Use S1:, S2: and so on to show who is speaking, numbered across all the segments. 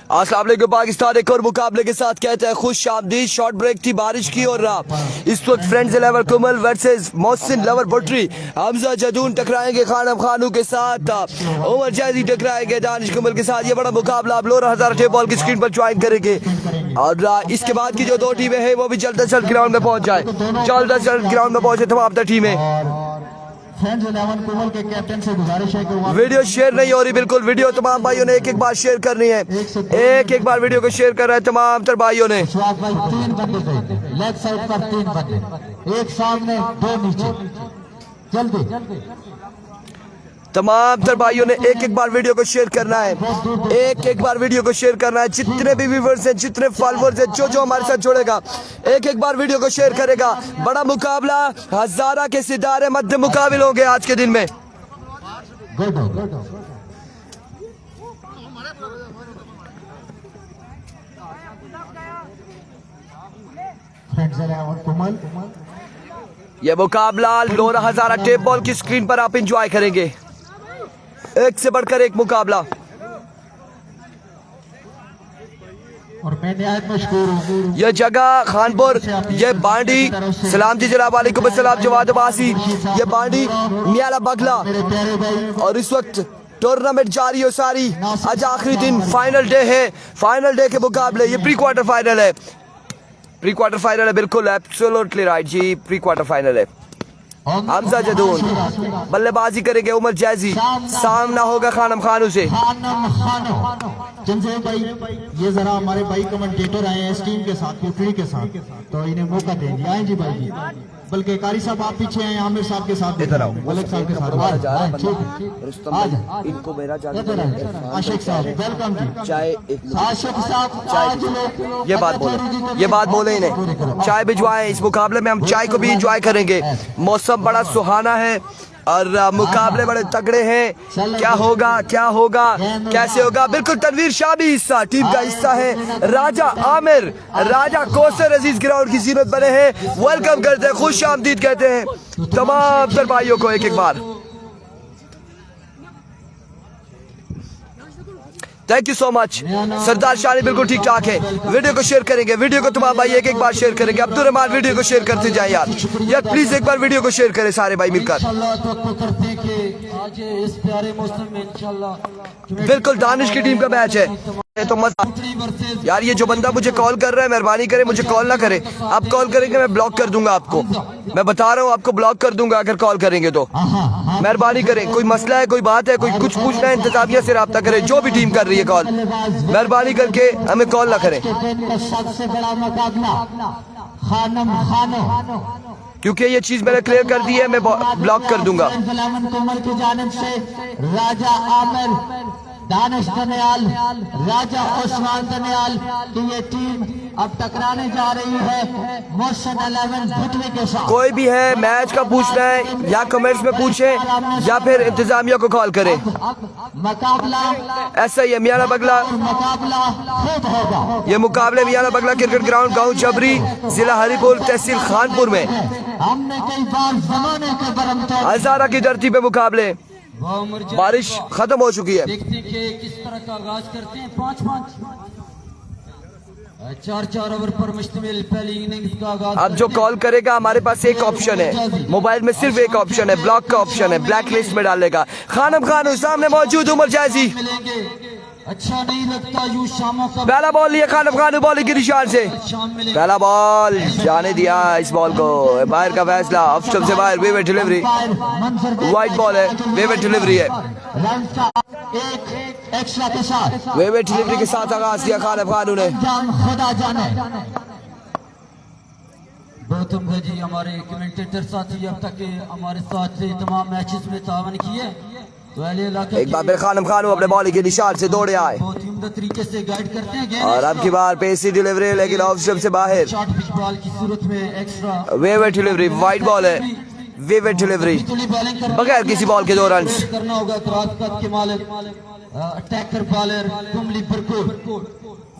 S1: अस्सलाम वालेकुम पाकिस्तान एक और मुकाबले के साथ कहते हैं खुश आमदीद। शॉर्ट ब्रेक थी बारिश की और इस वक्त फ्रेंड्स 11 कुमल वर्सेस मोहसिन लवर बटरी। हमजा जदून टकराएंगे खानम खानू के साथ, उमर जैदी टकराएंगे दानिश कुमल के साथ। ये बड़ा मुकाबला आप लोग 1000 टेप बॉल की स्क्रीन पर ज्वाइन करेंगे और इसके बाद की जो दो टीमें हैं वो भी जल्द से जल्द ग्राउंड में पहुंच जाए, जल्द से जल्द ग्राउंड में पहुंचे तमाम टीमें।
S2: फ्रेंड्स 11 कुमल के कैप्टन से गुजारिश है कि
S1: वीडियो शेयर नहीं हो रही, बिल्कुल वीडियो तमाम भाइयों ने एक एक बार शेयर करनी है, एक बार वीडियो को शेयर कर रहे हैं तमाम तर भाइयों ने।
S2: भाई 3 बंदे थे लेग साइड पर, 3 बंदे, एक सामने 2 नीचे, जल्दी
S1: तमाम तर भाइयों ने एक बार वीडियो को शेयर करना है, एक बार वीडियो को शेयर करना है। जितने भी व्यूअर्स हैं, जितने फॉलोअर्स हैं, जो हमारे साथ जोड़ेगा एक बार वीडियो को शेयर करेगा। बड़ा मुकाबला, हजारा के सितारे मध्य मुकाबले होंगे आज के दिन में। ये मुकाबला लोरा हजारा टेप बॉल की स्क्रीन पर आप इंजॉय करेंगे, एक से बढ़कर एक मुकाबला।
S2: और मैं निहायत मशकूर हूं
S1: यह जगह खानपुर, ये बांडी, सलाम जी जनाब वालेकुम अस्सलाम जवाद अब्बासी, ये बांडी मियाला बगला। और इस वक्त टूर्नामेंट जारी हो सारी, आज आखिरी दिन, फाइनल डे है, फाइनल डे के मुकाबले। ये प्री क्वार्टर फाइनल है, प्री क्वार्टर फाइनल है, बिल्कुल एब्सोल्युटली राइट जी, प्री क्वार्टर फाइनल है। हमजा जदून बल्लेबाजी करेंगे, उमर जैजी सामना होगा खानम खानू से।
S2: भाई ये जरा हमारे भाई कमेंटेटर आए हैं इस टीम के साथ, पुटरी के साथ, तो इन्हें मौका देंगे। आए जी भाई जी, बल्कि कारी साहब आप पीछे हैं, आमिर साहब के साथ,
S1: इधर आओ,
S2: मलिक साहब के साथ,
S1: इनको मेरा
S2: आशिक साहब वेलकम जी।
S1: चाय
S2: आशिक साहब
S1: चाय, ये बात बोले इन्हें, चाय भिजवाएं। इस मुकाबले में हम चाय को भी एंजॉय करेंगे। मौसम बड़ा सुहाना है और मुकाबले बड़े तगड़े हैं। क्या होगा कैसे होगा, बिल्कुल तनवीर शाह भी हिस्सा, टीम का हिस्सा है। राजा आमिर, राजा कौसर अजीज ग्राउंड की जीनत बने हैं। वेलकम करते हैं, खुश आमदीद कहते हैं तमाम तर भाइयों को एक बार। Thank you so much. Sardar Shani बिल्कुल ठीक ठाक है। वीडियो को शेयर करेंगे, वीडियो को तमाम भाई एक बार शेयर करेंगे। अब्दुल रहमान वीडियो को शेयर करते जाए यार प्लीज एक बार वीडियो को शेयर करें सारे भाई मिलकर। बिल्कुल दानिश की टीम का मैच है तो मजा यार। ये जो बंदा मुझे कॉल कर रहा है, मेहरबानी करे मुझे कॉल ना करे। आप कॉल करेंगे मैं ब्लॉक कर दूंगा आपको, मैं बता रहा हूँ आपको ब्लॉक कर दूंगा अगर कॉल करेंगे तो। मेहरबानी करें, कोई मसला है, कोई बात है, कोई कुछ पूछना है, इंतजामिया से रब्ता करें। जो भी टीम कर रही है कॉल, मेहरबानी करके हमें कॉल ना करें, क्योंकि ये चीज मैंने क्लियर कर दी है, मैं ब्लॉक कर दूंगा।
S2: राजा आमिर, दानिश दनियाल, राजा उस्मान दनियाल की ये टीम अब टकराने जा रही है मोहसिन 11 बटरी के साथ।
S1: कोई भी है मैच का पूछना है या कमेंट्स में पूछे या फिर इंतजामिया को कॉल करें।
S2: मुकाबला
S1: ऐसा ही है, मियाला बगला
S2: मुकाबला खूब होगा।
S1: ये मुकाबले मियाला बगला क्रिकेट ग्राउंड, गांव जबरी, जिला हरिपुर, तहसील खानपुर में।
S2: हमने कई बार जमाने के बरमते
S1: हजारा की धरती पे मुकाबले। बारिश खत्म हो चुकी है।
S3: देखते कि किस तरह का आगाज करते हैं। 5-5 4-4 ओवर पर मुश्तमिल पहली इनिंग्स का आगाज।
S1: अब जो कॉल करेगा हमारे पास एक ऑप्शन है, मोबाइल में सिर्फ एक ऑप्शन है, ब्लॉक का ऑप्शन है, ब्लैक लिस्ट में डालेगा। खानम खानू सामने मौजूद, उमर जैसी
S3: अच्छा नहीं लगता यूं शामों का।
S1: पहला बॉल लिया खानम खानू बॉलिंग की निशान से, पहला बॉल जाने दिया इस बॉल को, बाहर का फैसला, ऑफ स्टंप से बाहर, वेवेट डिलीवरी, वाइट बॉल है, वेवेट डिलीवरी है। वेवेट डिलीवरी के साथ आगाज किया खानम खानू ने।
S2: खुदा जाने
S3: गौतम भाई जी हमारे कमेंटेटर साथी अब तक हमारे साथ तमाम मैचेस में तावन किए, तो
S1: एक बार फिर खानम खानू अपने बॉलिंग के निशान से दौड़े आए
S3: बहुत ही उम्दा तरीके से गाइड करते हैं।
S1: और अब की बार पेसी डिलीवरी, लेकिन ऑफ स्टंप से बाहर,
S3: शॉर्ट पिच बॉल की सूरत में एक्स्ट्रा
S1: वेवेट डिलीवरी, वाइट बॉल है, वेवेट डिलीवरी बगैर किसी बॉल के 2 रन
S3: करना होगा। के मालिक अटैकर बॉलर कुमली बरकूर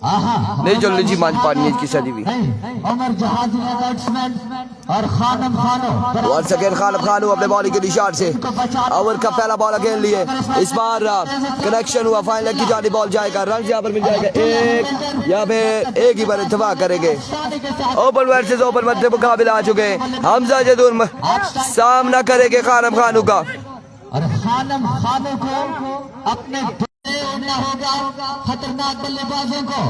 S1: नहीं चल रही जी मांझ पानी है इसकी सदी भी।
S2: उमर जहाजी बैट्समैन और खानम खानो
S1: वंस अगेन खानम खानू अपने बॉलिंग के निशान से ओवर का पहला बॉल अगेन लिए। इस बार कनेक्शन हुआ, फाइनल की जानी बॉल जाएगा, रन यहाँ पर मिल जाएगा एक, या फिर एक ही बार इत्तेफाक करेंगे। ओपन वर्सेस ओपन मध्य मुकाबला आ चुके हैं। हमजा जदून सामना करेंगे खानम खानू का।
S2: और खानम खानो को अपने उड़ना होगा खतरनाक बल्लेबाजों को,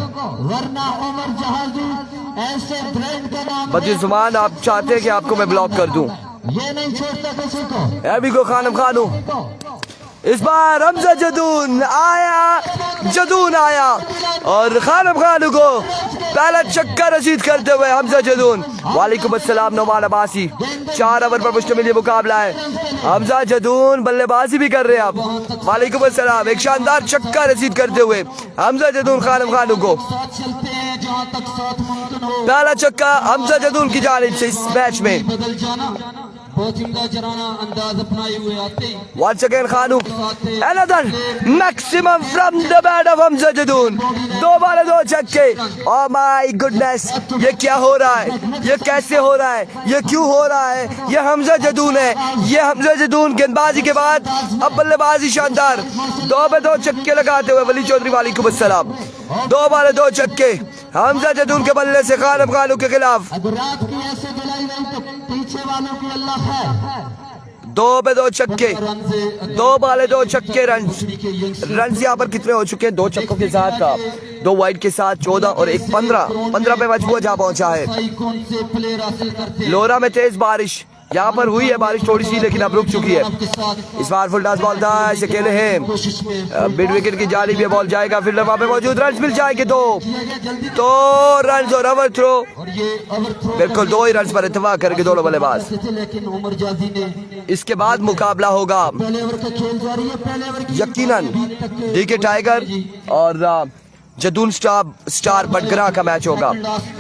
S2: वरना उमर जहाजी ऐसे ब्रांड का नाम
S1: बच्चे जुमान आप चाहते हैं कि आपको मैं ब्लॉक कर दूं,
S2: ये नहीं छोड़ता किसी को।
S1: अभी को खानम खानू इस बार हमजा जदून आया और खानम खानू को पहला छक्का रसीद करते हुए हमजा जदून। वालेकुम अस्सलाम नौमान अब्बासी। 4 ओवर पर मुश्तमिल ये मुकाबला है। हमजा जदून बल्लेबाजी भी कर रहे हैं आप। वालेकुम अस्सलाम। एक शानदार छक्का रसीद करते हुए हमजा जदून खानम खानू को पहला छक्का हमजा जदून की जानिब से इस मैच में। Once again खानू another maximum from the bat of Hamza Jadoon. 2 बार 2 छक्के। Oh my goodness, ये क्या हो रहा है, ये कैसे हो रहा है, ये क्यों हो रहा है? ये हमजा जदून है, ये हमजा जदून गेंदबाजी के बाद अब बल्लेबाजी शानदार। 2 पे 2 छक्के लगाते हुए वली चौधरी वालेकुम अस्सलाम। 2 बार 2 छक्के हमजा जदून के बल्ले से खानम खानू के खिलाफ।
S2: पीछे वालों की अल्लाह है।
S1: 2 पे 2 छक्के, 2 बाले 2 छक्के। रन यहाँ पर कितने हो चुके हैं? 2 छक्कों के साथ 2 वाइड के साथ 14 और एक 15 पे मजबूर जहाँ पहुंचा है। लोरा में तेज बारिश यहाँ पर हुई है, बारिश थोड़ी सी लेकिन अब रुक चुकी है। इस बार फुल टॉस बॉल था, अकेले हैं मिड विकेट की जानी भी बॉल जाएगा, फील्डर वहां पे मौजूद, रन मिल जाएंगे 2 रन और ओवर थ्रो। बिल्कुल 2 ही रन पर इत्तेफाक करके दोनों बल्लेबाज। इसके बाद मुकाबला होगा यकीनन डीके टाइगर और जदून स्टार बटगरा का मैच होगा।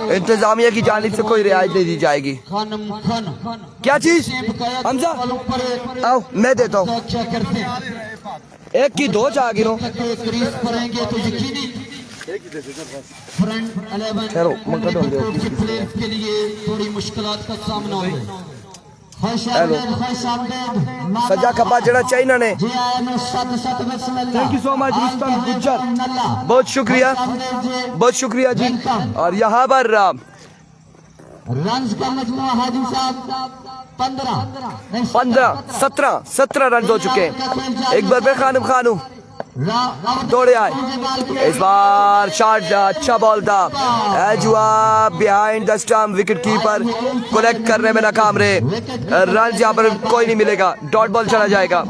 S1: इंतजामिया की जानिब से कोई रियायत नहीं दी जाएगी। क्या चीज हमजा आओ मैं देता हूँ, एक की 2 चाह गिरो।
S3: के लिए थोड़ी मुश्किलात का सामना हो।
S1: सजा खपा जड़ा चाइना ने। Thank you so much Rustam Gujjar, बहुत शुक्रिया जी। और यहाँ पर
S2: रन का मजमुआ हाजी साहब
S1: 17 रन हो चुके हैं। एक बार फिर खानम खानू दौड़े आए। इस बार शॉट अच्छा बॉल था, एज हुआ behind the stump, wicket keeper collect करने में नाकाम रहे। रन यहाँ पर कोई नहीं मिलेगा, डॉट बॉल चला जाएगा।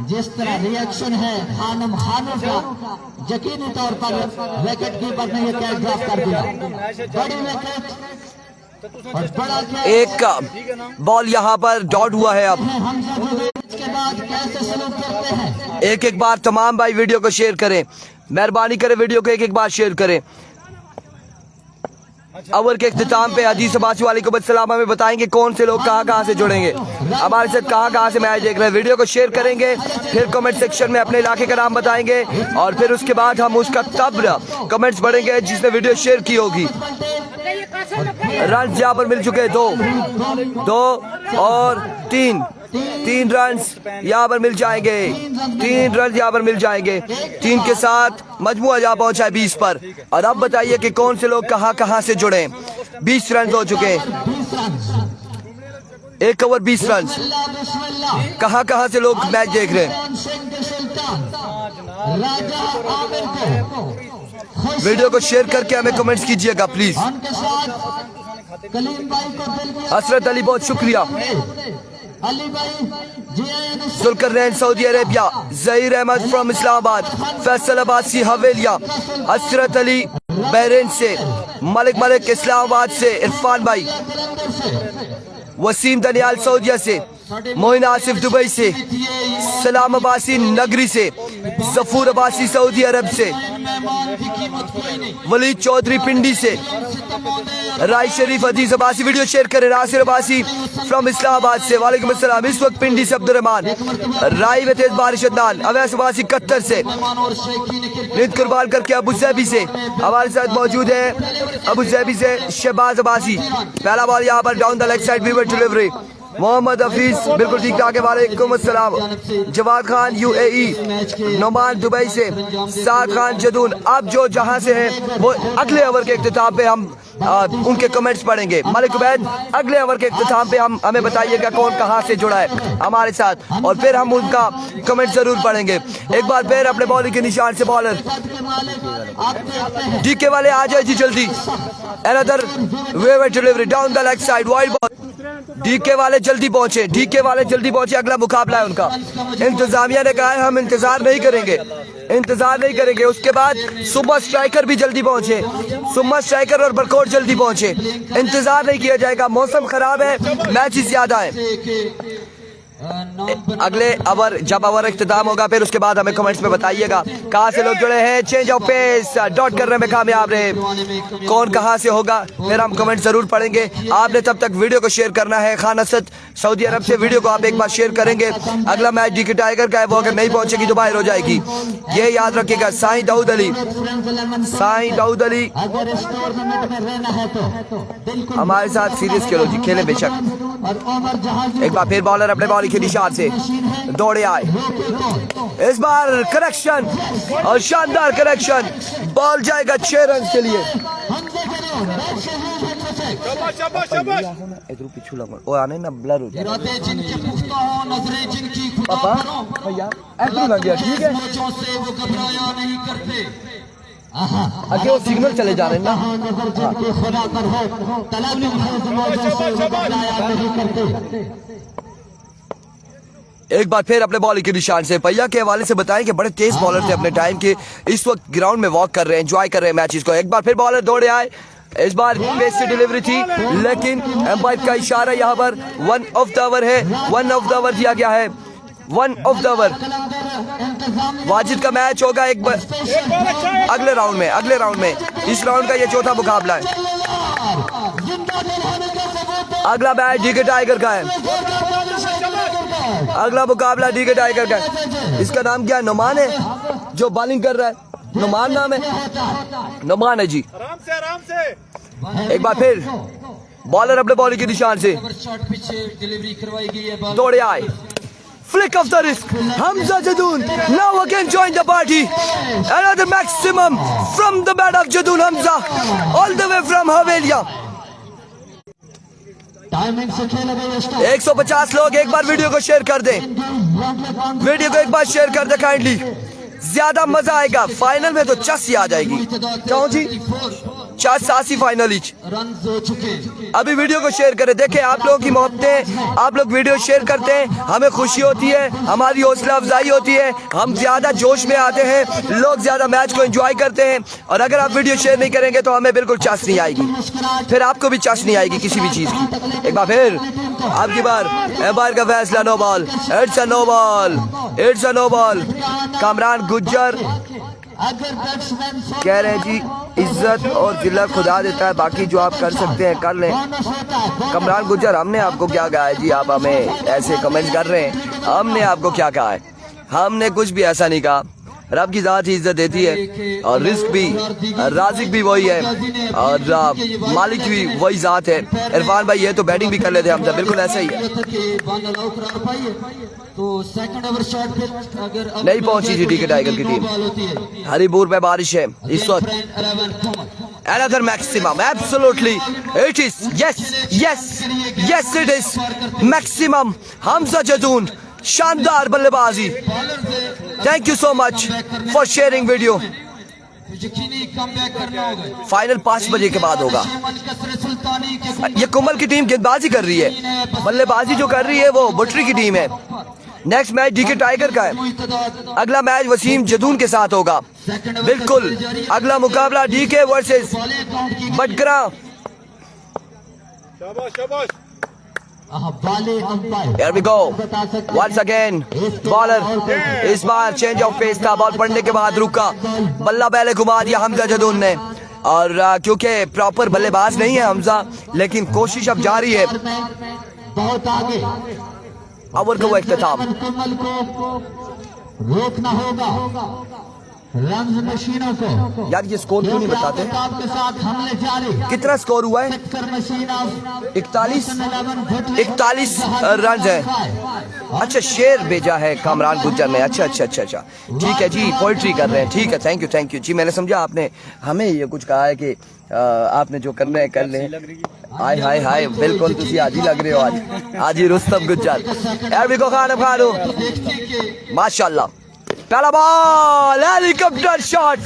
S2: जिस तरह रिएक्शन है खानम खानू का, यकीनी तौर पर विकेट कीपर ने ये कैच ड्रॉप कर दिया। बड़ी विकेट और बड़ा
S1: एक बॉल यहाँ पर डॉट हुआ है। अब एक बार तमाम भाई वीडियो को शेयर करें, मेहरबानी करें वीडियो को एक बार शेयर करें। ओवर के इख्तिताम पे हदीस अब्बासी वालेकुम अस्सलाम हमें बताएंगे कौन से लोग कहां से जुड़ेंगे, हमारे साथ कहां से मैच देख रहे हैं। वीडियो को शेयर करेंगे, फिर कमेंट सेक्शन में अपने इलाके का नाम बताएंगे और फिर उसके बाद हम उसका तब कमेंट्स पढ़ेंगे जिसने वीडियो शेयर की होगी। रन यहाँ पर मिल चुके हैं 2 और 3 रन यहाँ पर मिल जाएंगे। 3 रन यहाँ पर मिल जाएंगे। 3 के साथ मजमुआ जहाँ पहुंचा है 20 पर। और अब बताइए कि कौन से लोग कहां से जुड़े। 20 रन हो चुके हैं, 1 ओवर 20 रन। कहां से लोग मैच देख रहे हैं। वीडियो को शेयर करके हमें कमेंट्स कीजिएगा प्लीज। हसरत अली बहुत शुक्रिया। Zulqarnain Saudi Arabia, Zaheer Ahmed from Islamabad, Faisal Abbasi Haveliyan, Hasrat Ali Bahrain से, मलिक इस्लामाबाद से, इरफान भाई, वसीम दनियाल सऊदिया से, मोइन आसिफ दुबई से, सलाम अब्बासी नगरी से, जफूर अब्बासी सऊदी अरब से, वलीद चौधरी पिंडी से, राय शरीफ अजीज अब्बासी वीडियो शेयर करें, नासिर अब्बासी फ्रॉम इस्लामाबाद से, वालेकुम अस्सलाम। इस वक्त पिंडी से अब्दुर्रहमान, राय में तेज बारिश अदनान, अवैस अब्बासी कत्तर से, नित कुर्बान करके अबू जैबी से हमारे साथ मौजूद है, अबू जैबी से शहबाज अब्बासी, पहला बॉल यहाँ पर down the leg side weaver delivery, Mohammad Hafeez बिल्कुल ठीक ठाक है, वालेकुम अस्सलाम। जवाद खान UAE, नोमान दुबई से, साद खान जदून। अब जो जहां से है वो अगले ओवर के इख्तिताम पे हम उनके कमेंट्स पढ़ेंगे। मलिक उबैद, अगले ओवर के इख्तिताम पे हमें बताइएगा कौन कहां से जुड़ा है हमारे साथ, और फिर हम उनका कमेंट जरूर पढ़ेंगे। एक बार फिर अपने बॉलिंग के निशान से बॉलर डीके वाले आ जाए जी जल्दी, another weaver delivery down the leg side, wide ball, DK वाले जल्दी पहुंचे, डीके वाले जल्दी पहुंचे, अगला मुकाबला है उनका। इंतजामिया ने कहा है हम इंतजार नहीं करेंगे, इंतजार नहीं करेंगे। उसके बाद सुपर स्ट्राइकर भी जल्दी पहुंचे, सुपर स्ट्राइकर और बरकोट जल्दी पहुंचे, इंतजार नहीं किया जाएगा, मौसम खराब है, मैचेस ज्यादा है। अगले ओवर जब ओवर इख्तिताम होगा फिर उसके बाद हमें कमेंट्स में बताइएगा कहां से लोग जुड़े हैं। चेंज ऑफ पेस डॉट करने में कामयाब रहे, कौन कहां से होगा फिर हम कमेंट जरूर पढ़ेंगे। आपने तब तक वीडियो को शेयर करना है। खान असद सऊदी अरब से वीडियो को आप एक बार शेयर करेंगे। अगला मैच डीके टाइगर का है, वो अगर नहीं पहुंचेगी तो बाहर हो जाएगी, ये याद रखिएगा। साईं दाऊद अली, साईं दाऊद अली हमारे साथ सीरीज खेलो जी, खेले बेशक। एक बार फिर बॉलर अपने बॉलिंग के निशान से दौड़े आए, इस बार करेक्शन और शानदार करेक्शन, बॉल जाएगा 6 रन के लिए। वो आने ना ब्लर हो जाए पापा भैया, ठीक है आगे वो सिग्नल चले जा रहे हैं ना। एक बार फिर अपने बॉलिंग के निशान से भैया के हवाले से बताएं कि बड़े तेज बॉलर थे अपने टाइम के, इस वक्त ग्राउंड में वॉक कर रहे हैं, एंजॉय कर रहे हैं मैचेस को। एक बार फिर बॉलर दौड़े आए, इस बार पेस से डिलीवरी थी लेकिन एम्पायर का इशारा यहाँ पर 1 ऑफ द ओवर है, 1 ऑफ द ओवर दिया गया है, 1 ऑफ द ओवर। वाजिद का मैच होगा एक बार अगले राउंड में, अगले राउंड में, इस राउंड का ये चौथा मुकाबला है। अगला मैच डीके टाइगर का है, अगला मुकाबला डीके टाइगर का है। इसका नाम क्या है? नुमान है जो बॉलिंग कर रहा है, नुमान नाम है, नुमान है जी।
S4: आराम से
S1: एक बार फिर बॉलर अपने बॉलिंग के निशान से दौड़े आए, flick of the wrist, Hamza Jadoon now again join the party, another maximum from the bat of Jadoon Hamza all the way from Havelia। 150 लोग एक बार वीडियो को शेयर कर दें, वीडियो को एक बार शेयर कर दे काइंडली, ज्यादा मजा आएगा। फाइनल में तो चस ही आ जाएगी, क्यों जी? 80 फाइनल अभी वीडियो को शेयर करें। देखें आप लोगों की मोहब्बतें, आप लोग वीडियो शेयर करते हैं, हमें खुशी होती है, हमारी हौसला अफजाई होती है, हम ज्यादा जोश में आते हैं, लोग ज्यादा मैच को एंजॉय करते हैं। और अगर आप वीडियो शेयर नहीं करेंगे तो हमें बिल्कुल चस नहीं आएगी, फिर आपको भी चस नहीं आएगी किसी भी चीज की। एक बार फिर आपकी बार एम्पायर का फैसला, no ball, it's a no ball, it's a no ball. Kamran Gujjar कह रहे हैं जी इज्जत और जिल्लत खुदा देता है, बाकी जो आप कर सकते हैं कर लें। कमरान गुज्जर हमने आपको क्या कहा है जी, आप हमें ऐसे कमेंट्स कर रहे हैं, हमने आपको क्या कहा है? हमने कुछ भी ऐसा नहीं कहा। रब की जात ही इज्जत देती है और रिस्क भी, राजिक भी वही है और मालिक भी वही जात है। इरफान भाई ये तो बैटिंग भी कर लेते हैं हम, बिल्कुल ऐसा ही है। नहीं पहुंची जी डीके टाइगर की टीम, हरिपुर में बारिश है इस वक्त। Another maximum, absolutely, it is, yes it is maximum। Hamza Jadoon शानदार बल्लेबाजी, thank you so much for sharing video. Final 5 बजे के बाद होगा। ये कुमल की टीम गेंदबाजी कर रही है, बल्लेबाजी जो कर रही है वो बुटरी की टीम है। नेक्स्ट मैच डीके टाइगर का है, अगला मैच वसीम जदून के साथ होगा। बिल्कुल अगला मुकाबला डीके वर्सेस बटगरा।
S2: वाले umpire
S1: Here we go. Once again, bowler. इस बार चेंज ऑफ पेस था, बॉल पड़ने के बाद रुका, बल्ला पहले घुमा दिया हमजा जदून ने, और क्योंकि प्रॉपर बल्लेबाज नहीं है हमजा, लेकिन कोशिश अब जारी है।
S2: बहुत आगे
S1: ओवर का वो इख्तिताम।
S2: कमल को रोकना होगा, रंग मशीनों को।
S1: यार ये स्कोर क्यों नहीं बताते?
S2: के साथ हमले जारी।
S1: कितना स्कोर हुआ है? 41 रन है। अच्छा, शेर भेजा है कामरान गुज्जर ने। अच्छा, ठीक है जी, पोइट्री कर रहे हैं, ठीक है, थैंक यू जी। मैंने समझा आपने हमें ये कुछ कहा है कि आपने जो करना है कर लें। हाय बिल्कुल तुसी आज ही लग रहे हो, आज ही रुस्तम गुज्जर। यार भी को खानो माशाल्लाह। पहला ball, helicopter shot,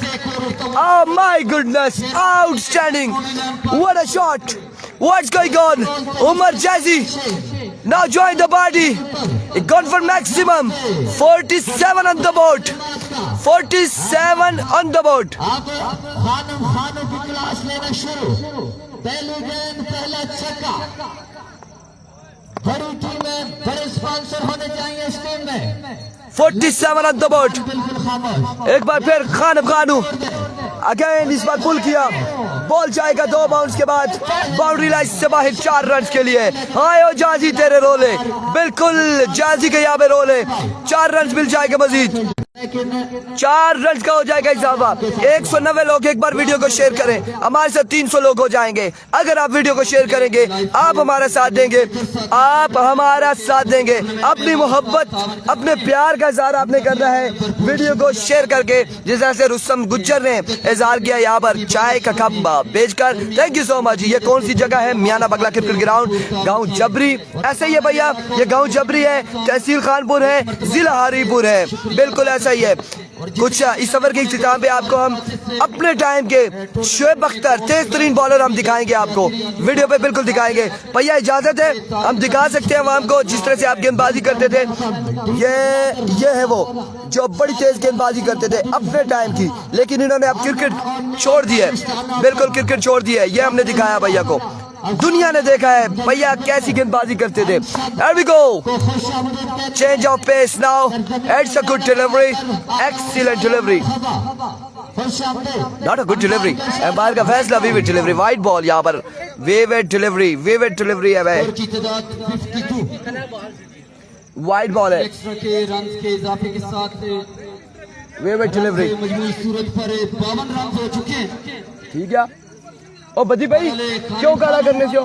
S1: oh my goodness, outstanding, what a shot, what's going on? Umar Jazzy now join the party, he gone for maximum, 47 on the board, 47 on the board.
S2: अब खानों की क्लास लेना शुरू। पहली गेंद, पहला छक्का। बड़ी टीमें बड़े स्पॉन्सर होने चाहिए इस टीम में।
S1: 47 on the board.
S2: बिल्कुल खामोश।
S1: एक बार फिर खानू अगेन, इस बार पुल किया, बॉल जाएगा 2 बाउंस के बाद, बाउंड्री लाइन से बाहर 4 रन के लिए। हाय ओ जाजी तेरे रोले, बिल्कुल जाजी के यहाँ पे रोले, 4 रन मिल जाएगा मजीद, 4 रन का हो जाएगा इजाफा। 190 लोग एक बार वीडियो को शेयर करें, हमारे साथ 300 लोग हो जाएंगे। अगर आप वीडियो को शेयर करेंगे, आप हमारा साथ देंगे, आप हमारा साथ देंगे। अपनी मोहब्बत, अपने प्यार का इजहार आपने करना है वीडियो को शेयर करके, जिस तरह से रुस्तम गुज्जर ने इजहार किया यहाँ पर चाय का कप बेचकर। Thank you so much. ये कौन सी जगह है? मियाना बगला क्रिकेट ग्राउंड, गाँव जबरी। ऐसा ही है भैया, ये गाँव जबरी है, तहसील खानपुर है, जिला हरीपुर है, बिल्कुल ऐसा ही है। कुछ इस सफर के इख्तिताम पे आपको हम अपने टाइम के शोएब अख्तर, तेज तरीन बॉलर हम दिखाएंगे, आपको वीडियो पे बिल्कुल दिखाएंगे। भैया इजाजत है, हम दिखा सकते हैं आवाम को जिस तरह से आप गेंदबाजी करते थे। ये है वो जो बड़ी तेज गेंदबाजी करते थे अपने टाइम की, लेकिन इन्होंने अब क्रिकेट छोड़ दी है, बिल्कुल क्रिकेट छोड़ दी है। ये हमने दिखाया भैया को, दुनिया ने देखा है भैया कैसी गेंदबाजी करते थे। Here we go, change of pace now, it's a good delivery, excellent delivery, not a good delivery, umpire का फैसला, विविड डिलीवरी, वाइड बॉल यहाँ पर, विविड डिलीवरी है भाई, वाइड बॉल है,
S3: एक्स्ट्रा के रन के इजाफे के साथ
S1: विविड डिलीवरी,
S3: मजमूई सूरत पर 52 रन हो चुके हैं।
S1: ठीक है। ओ बदी भाई क्यों काला करने से हो?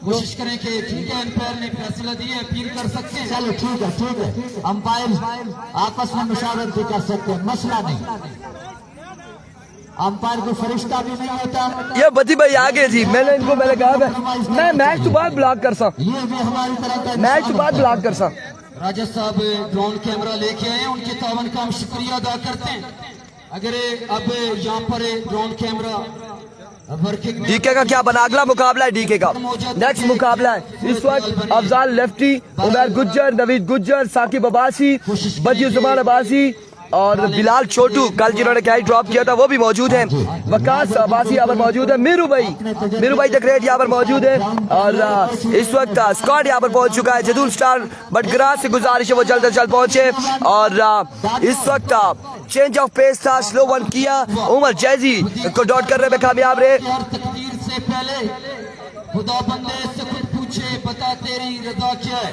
S3: कोशिश करें कि ठीक है, एम्पायर ने फैसला दिया, अपील कर सकते हैं।
S2: चलो ठीक है, अंपायर आपस में मुशावरत भी कर सकते हैं, मसला नहीं। अंपायर को फरिश्ता भी नहीं होता।
S1: ये बदी भाई आगे जी, मैंने कहा मैं मैच तो बाद ब्लॉक कर सा,
S2: ये भी हमारी तरह का
S1: मैच तो बाद ब्लॉक कर सा।
S3: राजा साहब ड्रोन कैमरा लेके आए, उनके तावन का हम शुक्रिया अदा करते हैं। अगर अब यहाँ पर ड्रोन कैमरा
S1: डीके का क्या बना? अगला मुकाबला है डीके का, नेक्स्ट मुकाबला है इस वक्त अफजाल लेफ्टी, उमर गुज्जर, नवीद गुज्जर, साकिब अब्बासी, बदियुज़्ज़मान अब्बासी और बिलाल छोटू, कल जिन्होंने कैच ड्रॉप किया था वो भी मौजूद हैं। वकास अब्बासी यहाँ पर मौजूद है, मीरू भाई द ग्रेट यहाँ पर मौजूद है, और इस वक्त स्क्वाड यहाँ पर पहुंच चुका है। जदूल स्टार बटग्रास से गुजारिश है वो जल्द से जल्द पहुंचे, और इस वक्त चेंज ऑफ पेस था, स्लो वन किया, उमर जैजी को डॉट करने में कामयाब रहे।
S3: तकदीर से पहले खुदा बंदे से खुद पूछे, बता तेरी रजा क्या है।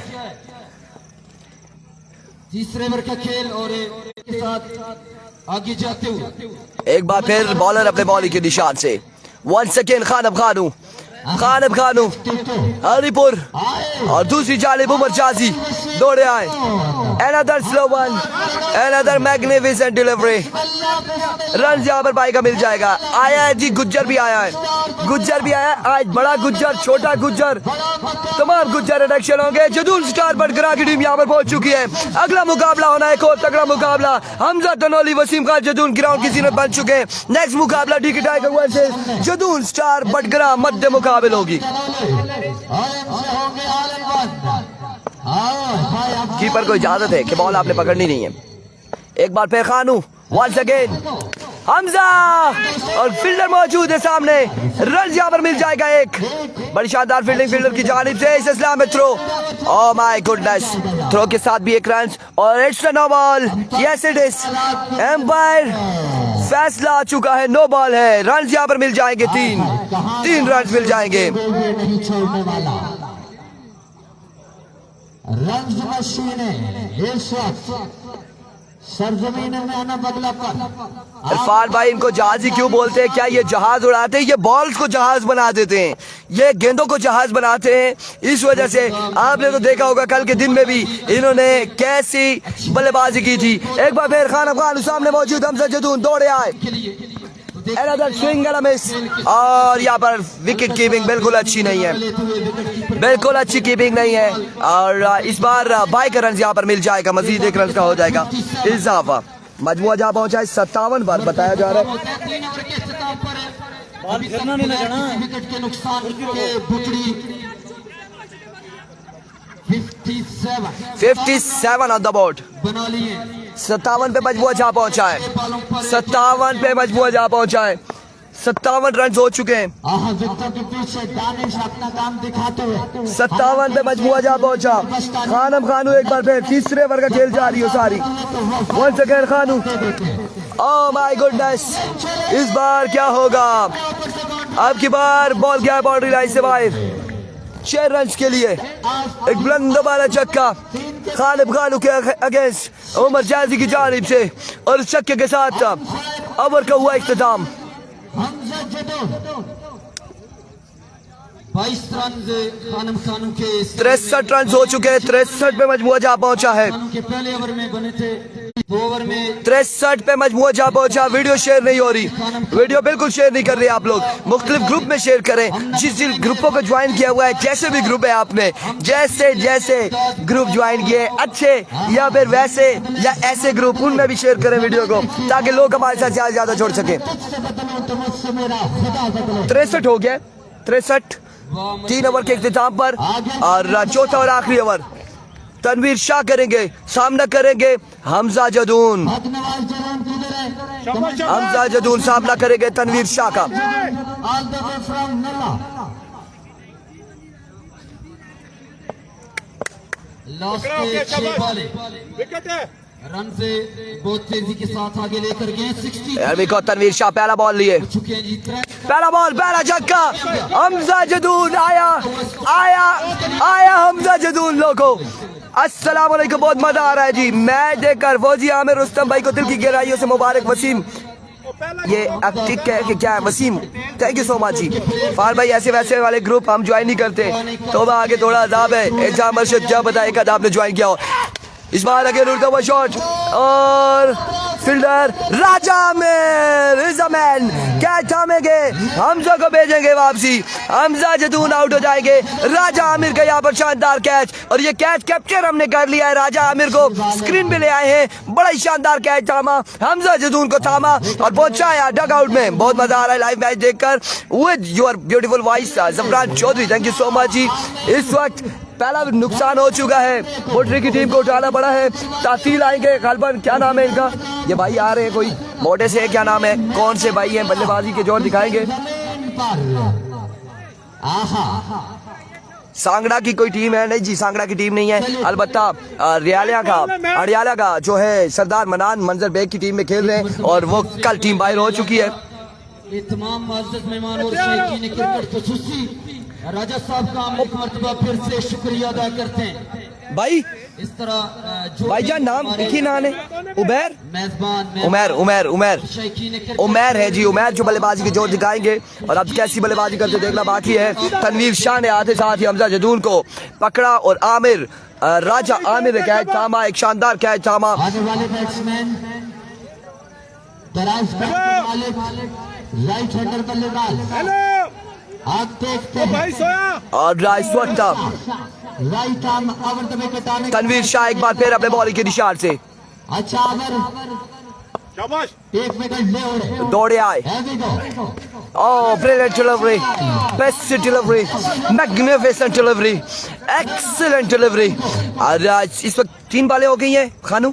S3: तीसरे ओवर का खेल और के साथ आगे जाते हुए
S1: एक बार फिर बॉलर अपने बॉलिंग के निशान से, वंस अगेन खानब खानू हरीपुर, और दूसरी जानिब उमर जाजी दौड़े आए। Another slow one, another magnificent delivery, run यहाँ पर भाई का मिल जाएगा। आया है जी, गुज्जर भी आया है, आज बड़ा गुज्जर, छोटा गुज्जर, तमाम गुज्जर रिडक्शन होंगे। जदूल स्टार बटग्रा की टीम यहाँ पर पहुंच चुकी है। अगला मुकाबला होना है, एक और तगड़ा मुकाबला, हमजा तनोली, वसीम खान जदूल ग्राउंड की जीनत बन चुके हैं। नेक्स्ट मुकाबला डीके टाइगर वर्सेस जदूल स्टार बटग्रा, मध्य मुकाबले होगी। कीपर को इजाजत है कि बॉल आपने पकड़नी नहीं है। एक बार फिर खानू, वंस अगेन हमजा और फील्डर मौजूद है सामने, रन यहाँ पर मिल जाएगा एक। बड़ी शानदार फील्डिंग फील्डर की जानिब से, इस इस्लाम में throw, oh my goodness, throw के साथ भी एक रन और it's no ball. Yes it is, umpire फैसला आ चुका है, नो बॉल है। रन यहाँ पर मिल जाएंगे, तीन रन मिल जाएंगे।
S2: नहीं छोड़ने वाला रंज मशीन है इस वक्त सरजमीन में आना बगला पर।
S1: इरफान भाई, इनको जहाज ही क्यों बोलते हैं? क्या ये जहाज उड़ाते हैं? ये बॉल्स को जहाज बना देते हैं, ये गेंदों को जहाज बनाते हैं। इस वजह से आपने तो देखा होगा कल के दिन में भी इन्होंने कैसी बल्लेबाजी की थी। एक बार फिर खान अफगान सामने मौजूद, हमजा जदून दौड़े आए, Another swing and a miss, और यहाँ पर विकेट कीपिंग बिल्कुल अच्छी नहीं है, बिल्कुल अच्छी कीपिंग नहीं है। और इस बार 22 रन यहाँ पर मिल जाएगा, मजीद एक रन का हो जाएगा इजाफा। मजमुआ जहाँ पहुंचा है 57 बार बताया जा रहा है।
S3: विकेट के नुकसान के बुटड़ी
S1: 57 ऑन द बोर्ड,
S3: बना लिए।
S1: 57 पे मजमुआ जहाँ पहुंचा है, 57 पे मजमुआ जहाँ पहुंचा है, 57 रन हो चुके हैं।
S2: विकेट के पीछे दानिश अपना काम दिखाते हुए
S1: 57 पे मजमुआ जहाँ पहुंचा। खानम खानू एक बार फिर तीसरे ओवर का खेल जारी हो सारी। वंस अगेन खानू, ओह माय गुडनेस, इस बार क्या होगा? अब की बार बॉल गया बाउंड्री लाइन से बाहर, 6 रन के लिए एक बुलंद वाला छक्का खालिब खानू के अगेंस्ट उमर जाजी की जानिब से, और इस छक्के के साथ ओवर का हुआ इख्तिताम।
S3: 22 रन खानम खानू के
S1: 63 रन हो चुके हैं। 63 पे मजमुआ जहाँ पहुंचा है,
S3: खानू के पहले ओवर में बने थे, 2 ओवर में
S1: 63 पे मजमुआ जहाँ पहुंचा। वीडियो शेयर नहीं हो रही, वीडियो बिल्कुल शेयर नहीं कर रहे आप लोग, मुख्तलिफ ग्रुप में शेयर करें। जिस ग्रुपों को ज्वाइन किया हुआ है, जैसे भी ग्रुप है आपने, जैसे ग्रुप ज्वाइन किए, अच्छे या फिर वैसे या ऐसे ग्रुप, उनमें भी शेयर करें वीडियो को, ताकि लोग हमारे साथ ज्यादा जोड़ सके। 63 हो गया, 63 3 ओवर के इख्तिताम पर, और चौथा और आखिरी ओवर तनवीर शाह करेंगे, सामना करेंगे हमजा जदून। हमजा जदून सामना करेंगे तनवीर शाह का।
S3: लास्ट के 6 बॉल
S4: विकेट है,
S3: रन से बहुत तेजी के साथ आगे लेकर गए। 60
S1: को तनवीर शाह पहला बॉल लिए,
S3: चुके हैं जी।
S1: पहला बॉल, पहला छक्का, हमजा जदून आया हमजा जदून। लोगों अस्सलाम वालेकुम, बहुत मजा आ रहा है जी मैच देखकर। फौजी आमिर रुस्तम भाई को दिल की गहराइयों से मुबारक। वसीम, ये एक्टिक है क्या है Waseem, thank you so much ji. फार भाई, ऐसे वैसे वाले ग्रुप हम ज्वाइन नहीं करते, तो आगे थोड़ा अदाब है। एजाम अर्शद क्या बताए कद आपने ज्वाइन किया हो। इस बार आगे उड़ता हुआ शॉट, और fielder Raja Aamir is a man, catch थामेंगे, हमजा को भेजेंगे वापसी। हमजा जदून आउट हो जाएंगे, राजा आमिर का यहाँ पर शानदार कैच, और ये कैच कैप्चर हमने कर लिया है। राजा आमिर को स्क्रीन पे ले आए हैं, बड़ा ही शानदार कैच थामा, हमजा जदून को थामा और पहुंचाया डग आउट में। बहुत मजा आ रहा है लाइव मैच देखकर with your beautiful voice Zafran Chaudhry, thank you so much ji. इस वक्त पहला नुकसान हो चुका है, पोल्ट्री की टीम को उठाना पड़ा है। तातील आएंगे गालबन, क्या नाम है इनका, ये भाई आ रहे हैं कोई मोटे से, क्या नाम है, कौन से भाई हैं, बल्लेबाजी के जोर दिखाएंगे। सांगड़ा की कोई टीम है? नहीं जी, सांगड़ा की टीम नहीं है, अलबत्ता अड़ियाला का जो है सरदार मनान मंजर बेग की टीम में खेल रहे हैं, और वो कल टीम बाहर हो चुकी है।
S3: ये तमाम मुअज़्ज़ज़ मेहमान और शायकीन क्रिकेट खुसूसी राजा साहब का हम एक मरतबा फिर से शुक्रिया अदा करते हैं
S1: भाई।
S3: इस तरह जो
S1: भाईजान नाम एक ही नाम है, उमैर
S3: मेजबान
S1: उमैर है जी। उमैर जो बल्लेबाजी के जोर दिखाएंगे, और अब कैसी बल्लेबाजी करते देखना बाकी है। तनवीर शाह ने आते साथ ही हमजा जदून को पकड़ा, और आमिर राजा आमिर ने कैच थामा, एक शानदार कैच थामा।
S2: आगे वाले बैट्समैन दराज राइट हैंडर बल्लेबाज,
S4: हेलो
S2: आप देखते हैं
S4: भाई सोया,
S1: और इस वक्त
S2: right arm over the wicket आने,
S1: तनवीर शाह एक बार फिर अपने बॉलिंग के निशान से
S2: अच्छा ओवर,
S4: शाबाश,
S2: 1 विकेट ले उड़े,
S1: दौड़े आए।
S2: Here we go.
S1: Oh, brilliant delivery, best delivery, magnificent delivery, excellent delivery। और इस वक्त 3 बॉलें हो गई हैं खानू,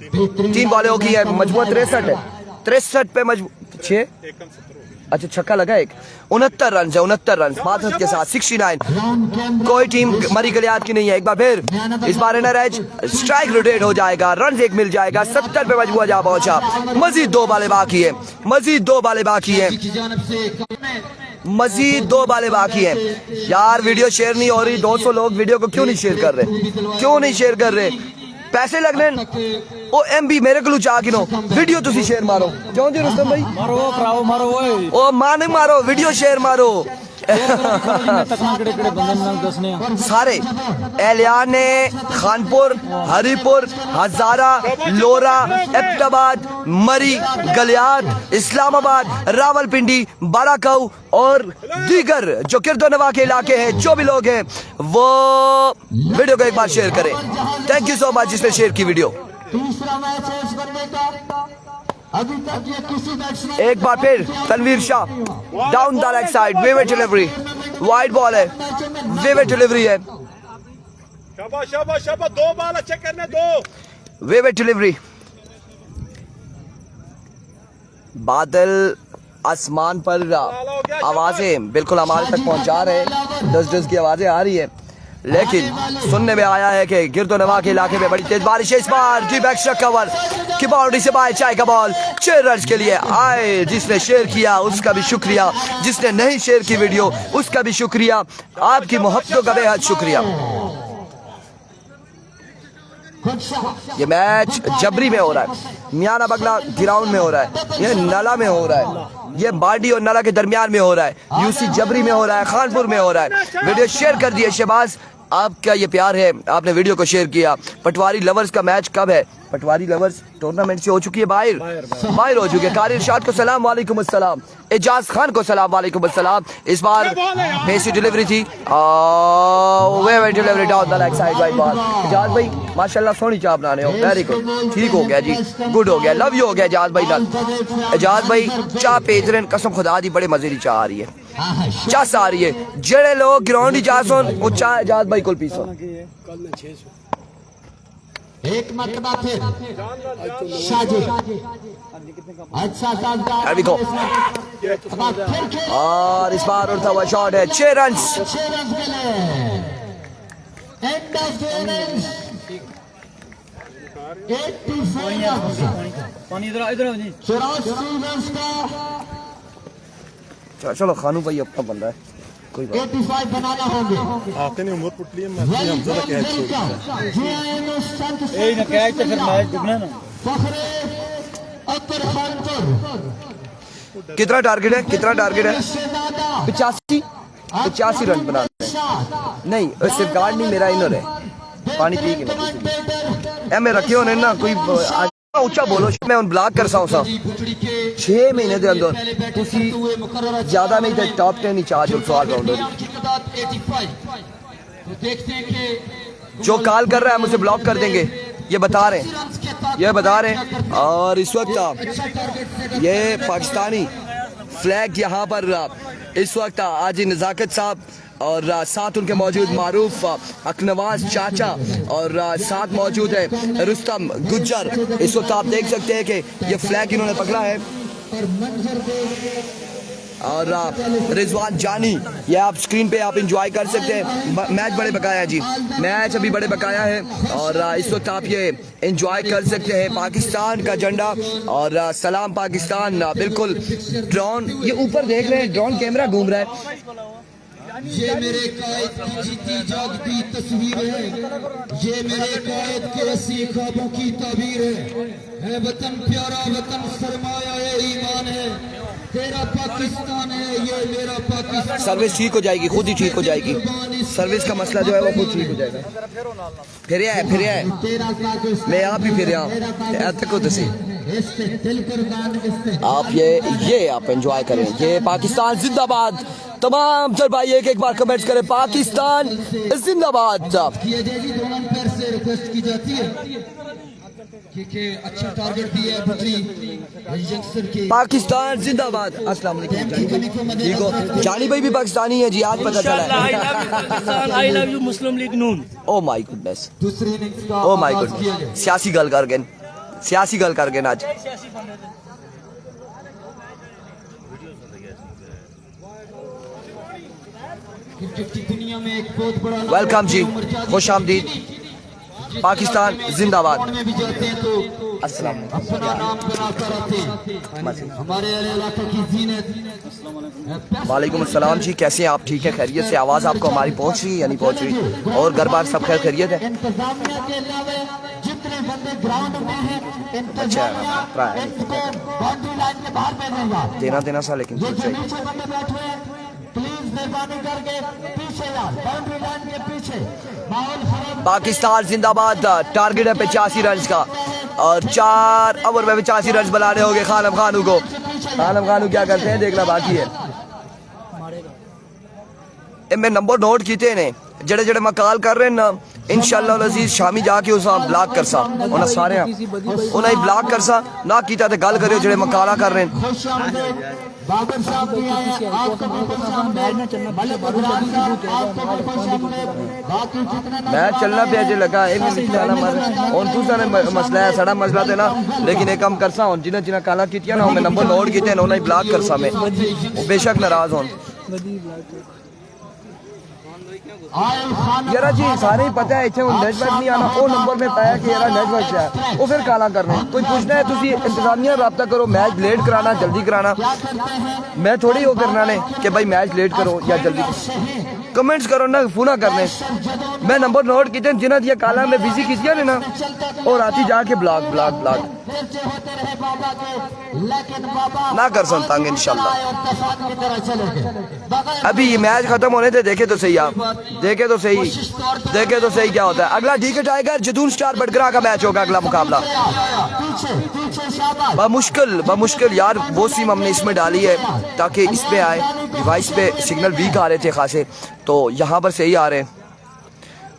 S1: 3 बॉलें हो गई है, मजमूआ 63 है। 63 पे मजबूर 6 अच्छा छक्का लगा एक 69 रन है 69 रन माधव के साथ 69 कोई टीम मरी गलियात की नहीं है। एक बार फिर इस बार इनर एज स्ट्राइक रोटेट हो जाएगा रन एक मिल जाएगा 70 पे मजबूर जा पहुंचा। मजीद 2 बालें बाकी है मजीद 2 बालें बाकी है मजीद 2 बालें बाकी हैं। यार वीडियो शेयर नहीं हो रही 200 लोग वीडियो को क्यों नहीं शेयर कर रहे क्यों नहीं शेयर कर रहे पैसे लगने ओ एमबी मेरे को चाह गिनो वीडियो तुसी शेयर मारो क्यों जी रुस्तम भाई
S3: मारो कराओ मारो ओए
S1: ओ माने मारो वीडियो शेयर मारो सारे एलियाने खानपुर हरीपुर हजारा लोरा एबटाबाद मरी गलियात इस्लामाबाद रावलपिंडी बाड़ाकाऊ और दीगर जो किरदोनवा के इलाके हैं जो भी लोग हैं वो वीडियो को एक बार शेयर करें। थैंक यू सो मच जिसने शेयर की वीडियो।
S2: तीसरा मैच है इस वनडे का अभी तक ये किसी बैट्समैन
S1: एक बार फिर Tanveer Shah down the leg side vivid delivery wide ball है विविड डिलीवरी है
S4: शाबाश शाबाश शाबाश 2 बॉल अच्छे करने 2
S1: विविड डिलीवरी बादल आसमान पर आवाजें बिल्कुल हमारे तक पहुंचा रहे हैं 10 की आवाजें आ रही है लेकिन सुनने में आया है कि गिरदोनवा के इलाके में बड़ी तेज बारिश है। इस बार डीप एक्स्ट्रा कवर की बाउंड्री से बाहर चाय का बॉल 6 रन के लिए आए। जिसने शेयर किया उसका भी शुक्रिया जिसने नहीं शेयर की वीडियो उसका भी शुक्रिया आपकी मोहब्बतों का बेहद शुक्रिया। ये मैच जबरी में हो रहा है मियाना बगला ग्राउंड में हो रहा है ये नला में हो रहा है ये बाडी और नला के दरमियान में हो रहा है यूसी जबरी में हो रहा है खानपुर में हो रहा है। वीडियो शेयर कर दिए शहबाज आपका ये प्यार है आपने वीडियो को शेयर किया। पटवारी लवर्स का मैच कब है पटवारी लवर्स टूर्नामेंट से हो चुकी है बाहर हो चुकी है। कारी इरशाद को सलाम वालेकुम अस्सलाम एजाज खान को सलाम वालेकुम अस्सलाम। इस बार फेसी डिलीवरी थी वे delivery down the leg side wide ball. Ejaz भाई माशाल्लाह सोनी चाह बनाने हो वेरी गुड ठीक हो गया जी गुड हो गया लव यू हो गया एजाज भाई नाल। एजाज भाई चाह भेज रहे कसम खुदा दी बड़े मजे की चाह आ रही है चाह आ रही है जेड़े लोग ग्राउंड ही चाह सुन वो चाह एजाज भाई को पीसो
S2: एक मरतबा फिर शाजी अच्छा
S1: और इस बार उड़ता हुआ शॉट है 6 रन
S2: 6 रन के लिए एंड ऑफ द इनिंग्स 85
S3: पानी इधर जी
S2: 84 रन का
S1: चलो खानू भाई अपना बंदा है कोई बात
S2: 85 बनाना होंगे
S4: आपने उम्र पुटली में हम ज्यादा कैच
S3: ए ना कैच तो फिर मैच डूबना ना
S2: फखरे अतर खानपुर
S1: कितना टारगेट है 85 रन बनाने नहीं सिर्फ गार्ड नहीं मेरा इनर है पानी पी के मैं रखे होने ना कोई ऊंचा बोलो मैं उन ब्लॉक कर सा 6 महीने के अंदर तुसी ज्यादा नहीं थे टॉप 10 ही चार्ज सवाल राउंडर जो कॉल कर रहा है मुझे ब्लॉक कर देंगे ये बता रहे हैं और इस वक्त ये पाकिस्तानी फ्लैग यहाँ पर इस वक्त आजी नजाकत साहब और साथ उनके मौजूद मारूफ अकनवाज चाचा और साथ मौजूद है रुस्तम गुज्जर। इस वक्त आप देख सकते हैं कि ये फ्लैग इन्होंने पकड़ा है और रिजवान जानी ये आप स्क्रीन पे आप इंजॉय कर सकते हैं। मैच बड़े बकाया जी मैच अभी बड़े बकाया है और इस वक्त आप ये इंजॉय कर सकते हैं पाकिस्तान का झंडा और सलाम पाकिस्तान बिल्कुल ड्रोन ये ऊपर देख रहे हैं ड्रोन कैमरा घूम रहा है।
S3: ये मेरे कायद की जीती जागती तस्वीर है ये मेरे कायद के हसी ख्वाबों की ताबीर है वतन प्यारा वतन सरमाया है ईमान है तेरा पाकिस्तान है ये मेरा पाकिस्तान।
S1: सर्विस ठीक हो जाएगी खुद ही ठीक हो जाएगी सर्विस का मसला जो है वो खुद ठीक हो जाएगा। फिर है मैं आप ही फिर आप ये आप एंजॉय करें ये पाकिस्तान जिंदाबाद। तमाम चल भाई एक बार कमेंट्स करें पाकिस्तान जिंदाबाद।
S3: रिक्वेस्ट की जाती है क्योंकि अच्छा टारगेट भी है बकरी
S1: पाकिस्तान जिंदाबाद। अस्सलाम वालेकुम ठीक हो जानी भाई भी पाकिस्तानी है जी आज पता चला है।
S5: I love you Muslim league Noon.
S1: O my goodness
S3: दूसरी इनिंग्स का
S1: ओ माय गुड सियासी गल कर गए आज
S3: क्रिकेट की दुनिया में एक बहुत बड़ा
S1: वेलकम जी, खुश आमदीद, पाकिस्तान जिंदाबाद।
S3: में भी जाते हैं तो
S1: अस्सलाम
S3: अपना नाम बनाता रहते हैं। हमारे इलाके की जीनत।
S1: वालेकुम अस्सलाम जी, कैसे हैं आप? ठीक है, खैरियत से? आवाज़ आपको हमारी पहुंच रही है या नहीं पहुंच रही? और घर बार सब खैर खैरियत है?
S2: इंतजामिया के अलावा जितने बंदे ग्राउंड में हैं, इंतजामिया इनको बाउंड्री लाइन के बाहर भेजेगा।
S1: देना सा लेकिन
S2: ये जो नीचे बंदे बैठे हैं, प्लीज मेहरबानी करके पीछे यार, बाउंड्री लाइन के पीछे। माहौल खराब।
S1: पाकिस्तान जिंदाबाद। टारगेट है 85 रन का और 4 ओवर में 85 रन बनाने होंगे खानम खानू को। खानम खानू क्या करते हैं देखना बाकी है। मैं नंबर नोट कीते ने जड़े जड़े मैं कॉल कर रहे ना, इंशाअल्लाह अजीज शामी जाके उस ब्लॉक कर सा उन्हें सारे उन्हें ब्लॉक कर सा ना कीता ते गल करियो जड़े मैं काला कर रहे हैं।
S2: खुश आमदीद बाबर साहब भी आए हैं, आपको भी खुश आमदीद। मलिक इमरान साहब, आपको भी खुश आमदीद। बाकी जितने
S1: मैं चलना पे अजे लगा ए मैं लिखना ना मर और तू सारे मसला है सारा मसला ते ना, लेकिन एक काम कर सा हुन जिन्हें जिन्हें काला कीतिया ना मैं नंबर नोट कीते ना उन्हें ब्लॉक कर सा मैं, वो बेशक नाराज होन।
S2: आयल खान
S1: यारा जी सारे ही पता है इतने नेटवर्क नहीं आना, वो नंबर में पाया कि यारा नेटवर्क है वो फिर काला करना है। कोई पूछना है तुसी इंतजामिया रब्ता करो, मैच लेट कराना जल्दी कराना, मैं थोड़ी वो करना ने कि भाई मैच लेट करो या जल्दी कमेंट्स करो ना, फोना करने। मैं नंबर नोट किए जिन्हें दिया काला में बिजी किया ने ना और आती जाके ब्लॉक ब्लॉक ब्लॉक
S2: होते रहे बाबा के, लेकिन बाबा
S1: ना कर सकता इंशाल्लाह।
S2: और तूफान की तरह चले गए।
S1: अभी ये मैच खत्म होने थे, देखे तो सही आप, देखे तो सही क्या होता है। अगला डीके टाइगर जदून स्टार बटगरा का मैच होगा अगला मुकाबला।
S2: पीछे पीछे शाबाश।
S1: बमुश्किल यार वो सिम हमने इसमें डाली है ताकि इस पे आए, डिवाइस पे सिग्नल वीक आ रहे थे खासे, तो यहाँ पर सही आ रहे हैं।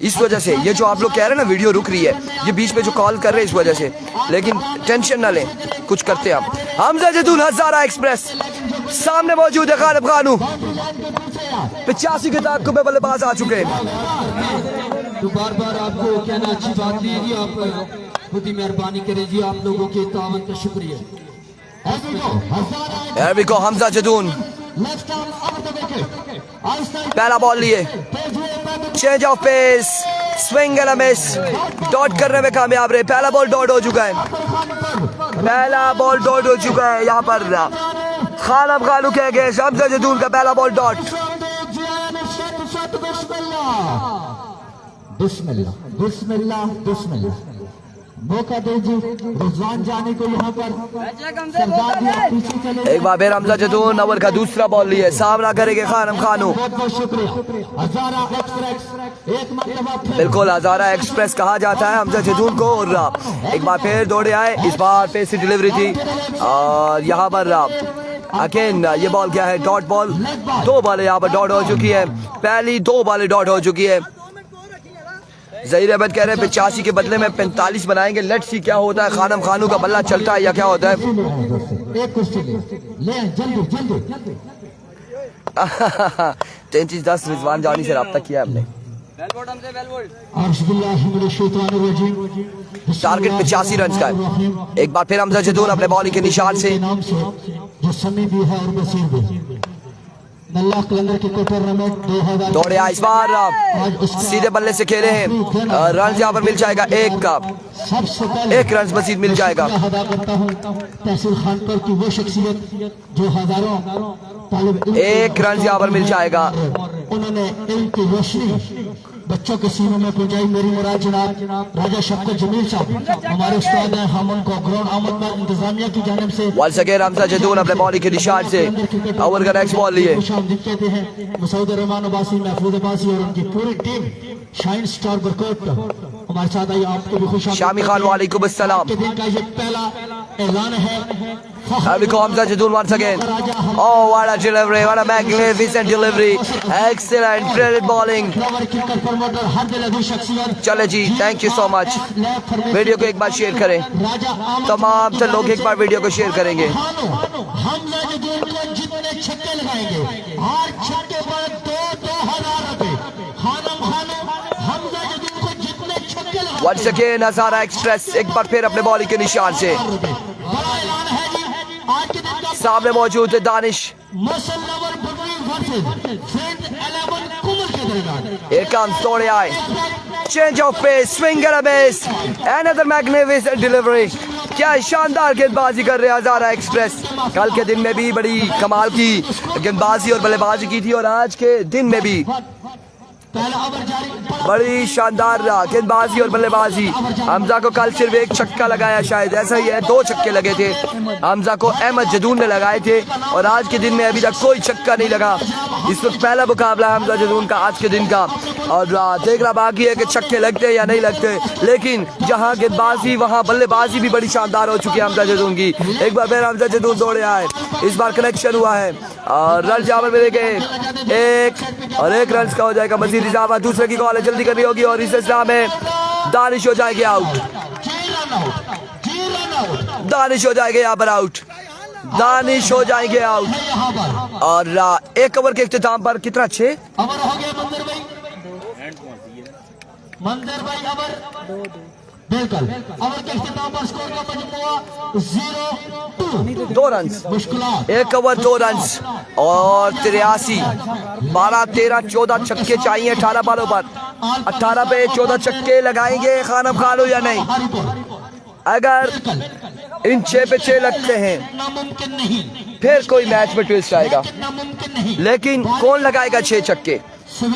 S1: इस वजह से ये जो आप लोग कह रहे हैं ना वीडियो रुक रही है, ये बीच में जो कॉल कर रहे हैं इस वजह से, लेकिन टेंशन ना लें, कुछ करते हैं हम। हमजा जदून हजारा एक्सप्रेस सामने मौजूद है। खालिद खानू 85 के ताक में बल्लेबाज आ चुके हैं।
S3: तो बार बार आपको कहना अच्छी बात नहीं है जी, आप खुद ही मेहरबानी करें जी, आप लोगों के तावन का शुक्रिया।
S1: Here we go, Hamza Jadoon पहला बॉल लिए, change of pace, swing and miss, dot करने में कामयाब रहे। पहला बॉल डॉट हो चुका है, यहाँ पर खानम खानू कह गए हमजा जदून का पहला बॉल डॉट।
S2: बिस्मिल्लाह बिस्मिल्लाह बिस्मिल्लाह। मौका दीजिए रिजवान जाने को यहाँ पर। सरदार जी आप पीछे चले।
S1: एक बार फिर हमजा जदून ओवर का दूसरा बॉल लिए, सामना करेंगे खानम खानू।
S2: बहुत बहुत शुक्रिया। हजारा एक्सप्रेस एक मरतबा फिर
S1: बिल्कुल हजारा एक्सप्रेस कहा जाता है हमजा जदून को। और एक बार फिर दौड़े आए, इस बार पेस डिलीवरी थी और यहाँ पर अगेन ये बॉल क्या है, डॉट बॉल। 2 बॉलें यहाँ पर डॉट हो चुकी है, पहली 2 बॉलें डॉट हो चुकी है। जहीर अहमद कह रहे हैं 85 के बदले में 45 बनाएंगे, लेट्स सी क्या होता है। खानम खानू का बल्ला चलता है या क्या होता है।
S2: एक कुश्ती ले जल्दी जल्दी।
S1: 33-10 रिजवान जानी से रब्ता किया हमने। टारगेट 85 रन का है। एक बार फिर हमजा जदून अपने बॉलिंग के निशान से
S2: जो समी भी है और बसीर भी अल्लाह कलंदर के टूर्नामेंट 2000
S1: दौड़े आए, इस बार सीधे बल्ले से खेले हैं, रन यहाँ पर मिल जाएगा एक का,
S2: सबसे पहले
S1: 1 रन मजीद मिल जाएगा।
S2: अदा करता हूँ तहसील खानपुर की वो शख्सियत जो हजारों तालिब इल्म
S1: 1 रन यहाँ पर मिल जाएगा।
S2: उन्होंने इल्म की रोशनी बच्चों के सीनों में पहुंचाई। मेरी मुराद जनाब राजा शफकत जमील साहब हमारे उस्ताद हैं, हम उनको ग्राउंड आमद में इंतजामिया की जानिब से
S1: वंस अगेन हमजा जदून अपने बॉलिंग के निशान से ओवर का नेक्स्ट बॉल लिए।
S2: कहते हैं मसूद रहमान अब्बासी, महफूज अब्बासी और उनकी पूरी टीम शाइन स्टार बरकोट हमारे साथ आई। आपको भी खुश
S1: शामी खान वालेकुम अस्सलाम।
S2: के दिन का ये पहला ऐलान है।
S1: Hamza Jadul once again. Oh, what a delivery, what a magnificent delivery. Excellent, brilliant bowling. चले जी, thank you so much. Video को एक बार शेयर करें, तमाम से लोग एक बार वीडियो को शेयर करेंगे।
S2: हमजा जदून को जितने छक्के लगाएंगे हर छक्के पर 2,000 रुपए। खानम खानू हमजा जदून को जितने छक्के लगाएंगे
S1: वंस अगेन हजारा एक्सप्रेस एक बार फिर अपने बॉलिंग के निशान से सामने मौजूद है Danish.
S2: Muscle lover buttery versus friend 11 कुमल के दरमियान।
S1: Here comes तोड़े आए, change of pace, swing and a miss, another magnificent delivery. क्या शानदार गेंदबाजी कर रहे हैं हजारा एक्सप्रेस। कल के दिन में भी बड़ी कमाल की गेंदबाजी और बल्लेबाजी की थी और आज के दिन में भी
S2: पहला ओवर जारी,
S1: बड़ी शानदार गेंदबाजी और बल्लेबाजी। हमजा को कल सिर्फ एक छक्का लगाया, शायद ऐसा ही है, 2 छक्के लगे थे हमजा को, अहमद जदून ने लगाए थे और आज के दिन में अभी तक कोई छक्का नहीं लगा। इस वक्त पहला मुकाबला है हमजा जदून का आज के दिन का और देखना बाकी है कि छक्के लगते या नहीं लगते, लेकिन जहां गेंदबाजी वहां बल्लेबाजी भी बड़ी शानदार हो चुकी है हमजा जदून की। एक बार फिर हमजा जदून दौड़े आए, इस बार कनेक्शन हुआ है और रन जावर मिलेंगे 1 रन का हो जाएगा मजीद इजाफा। दूसरे की कॉल है, जल्दी करनी होगी और इस इस्लाम में दानिश हो जाएगी आउट, दानिश हो जाएंगे यहाँ पर आउट, दानिश हो जाएंगे आउट।
S2: यहाँ पर
S1: और 1 ओवर के इख्तिताम पर कितना 6
S2: ओवर हो गया मंदिर भाई, मंदिर भाई ओवर बिल्कुल ओवर के इख्तिताम पर स्कोर का मजमुआ 0-2,
S1: 2 रन,
S2: मुश्किलात
S1: 1 ओवर 2 रन और 83, 12, 13, 14 छक्के चाहिए 18 बालों पर। 18 पे 14 छक्के लगाएंगे खानम खानो या नहीं? अगर इन 6 पे 6 लगते हैं
S2: नामुमकिन नहीं,
S1: फिर कोई मैच में ट्विस्ट आएगा,
S2: नामुमकिन नहीं।
S1: लेकिन कौन लगाएगा 6 छक्के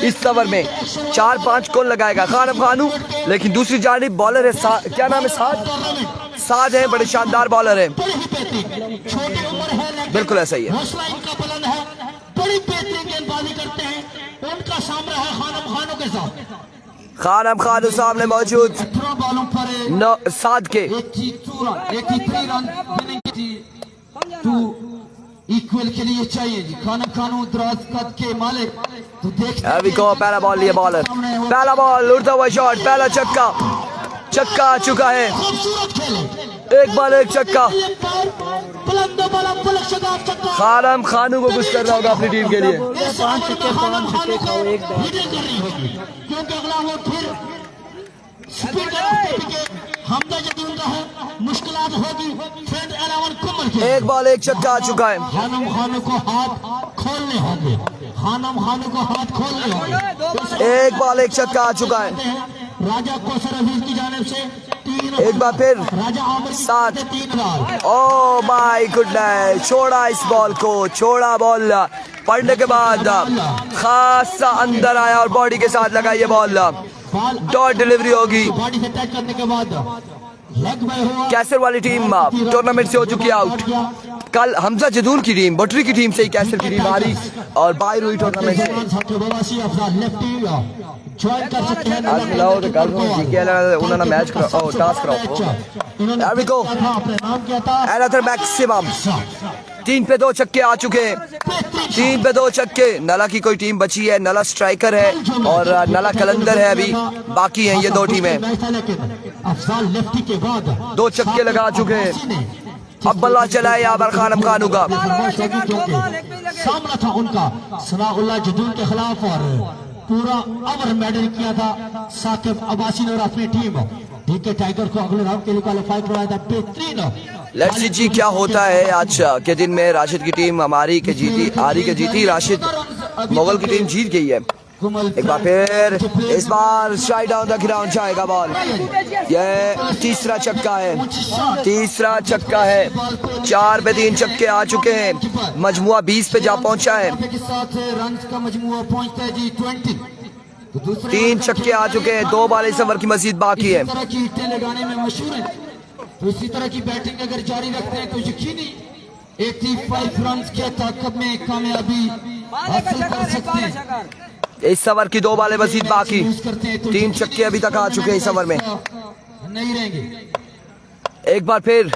S1: इस ओवर में? 4-5 कौन लगाएगा? खानम खानू। लेकिन दूसरी जानिब बॉलर है क्या नाम है, साद है, बड़े शानदार बॉलर है,
S2: बड़ी ही बेहतरीन, छोटी उम्र है लेकिन
S1: बिल्कुल ऐसा ही है।
S2: हौसला इनका बुलंद है, बड़ी बेहतरीन गेंदबाजी करते हैं। उनका सामना है खानम खानों के साथ।
S1: खानम खानू सामने मौजूद
S2: थ्रो बॉलों पर
S1: साद के
S2: 83 रन विनिंग थी, 2 इक्वल के लिए चाहिए जी। खानम खानू दराज कद के मालिक, तो देखते
S1: अभी को पहला बॉल लिया बॉलर, पहला बॉल उड़ता हुआ शॉट, पहला छक्का, छक्का आ चुका है,
S2: खूबसूरत खेले,
S1: 1 बॉल 1 छक्का।
S2: बुलंद वाला बुलंद शगाफ छक्का।
S1: खानम खानू को कुछ करना होगा अपनी टीम के लिए।
S2: इस ओवर में खानम खानू को लीडिंग करनी होगी, क्योंकि अगला वो फिर स्पीकर के हमजा जदून का है, मुश्किलात होगी फ्रेंड 11 कुमल के।
S1: 1 बॉल 1 छक्का आ चुका है।
S2: खानम खानू को हाथ खोलने होंगे, खानम खानू को हाथ खोलने होंगे।
S1: 1 बॉल 1 छक्का आ चुका है।
S2: राजा कौसर अजीज की जानिब से 3,
S1: एक बार फिर
S2: Raja Aamir
S1: 7।
S2: 3 ball.
S1: Oh my goodness, छोड़ा इस बॉल को, छोड़ा बॉल पड़ने के बाद खासा अंदर आया और बॉडी के साथ लगा ये बॉल, डॉट डिलीवरी होगी।
S2: बॉडी से टच करने के बाद लेग में हुआ।
S1: कैसर वाली टीम टूर्नामेंट से हो चुकी है आउट। कल हमजा जदून की टीम, बटरी की टीम से ही कैसर की टीम हारी और बाहर हुई टूर्नामेंट से।
S2: ज्वाइन कर सकते हैं।
S1: आज मिलाओ तो कल उन्होंने मैच कराओ, टास्क कराओ। There we go.
S2: अपने नाम किया था।
S1: Another maximum 3 पे 2 छक्के आ चुके हैं, 3 पे 2 छक्के। नला की कोई टीम बची है, नला स्ट्राइकर है और नला कलंदर है, अभी बाकी हैं ये 2 टीमें।
S2: अफजाल लेफ्टी के बाद
S1: 2 छक्के लगा चुके हैं। अब बल्ला चला है यहाँ पर खानम खानू का।
S2: सामना था उनका सनाउल्लाह जदून के खिलाफ और पूरा ओवर मेडल किया था साकिब अब्बासी ने और अपनी टीम डीके टाइगर को अगले राउंड के लिए क्वालिफाई करवाया था। बेहतरीन
S1: लेट्स सी जी क्या होता है आज के दिन में। राशिद की टीम हमारी के जीती, आरी के जीती, राशिद मुगल की टीम जीत गई है। एक बार फिर इस बार स्ट्राइक डाउन द ग्राउंड जाएगा बॉल। ये तीसरा छक्का है, तीसरा छक्का है। 4 पे 3 छक्के आ चुके हैं, मजमुआ 20 पे जा पहुंचा है।
S2: के साथ रन का मजमुआ पहुंचता है जी 20।
S1: 3 छक्के आ चुके हैं, 2 बॉल इस ओवर की मजीद बाकी है।
S2: इस तरह की हिट्टे लगाने में मशहूर है, तो इसी तरह की बैटिंग अगर जारी रखते हैं तो यकीनी 85 रन के ताकत में कामयाबी हासिल कर सकते हैं।
S1: इस ओवर की 2 बॉलें मजीद बाकी, 3 छक्के अभी तक आ चुके हैं इस ओवर में।
S2: नहीं रहेंगे।
S1: एक बार फिर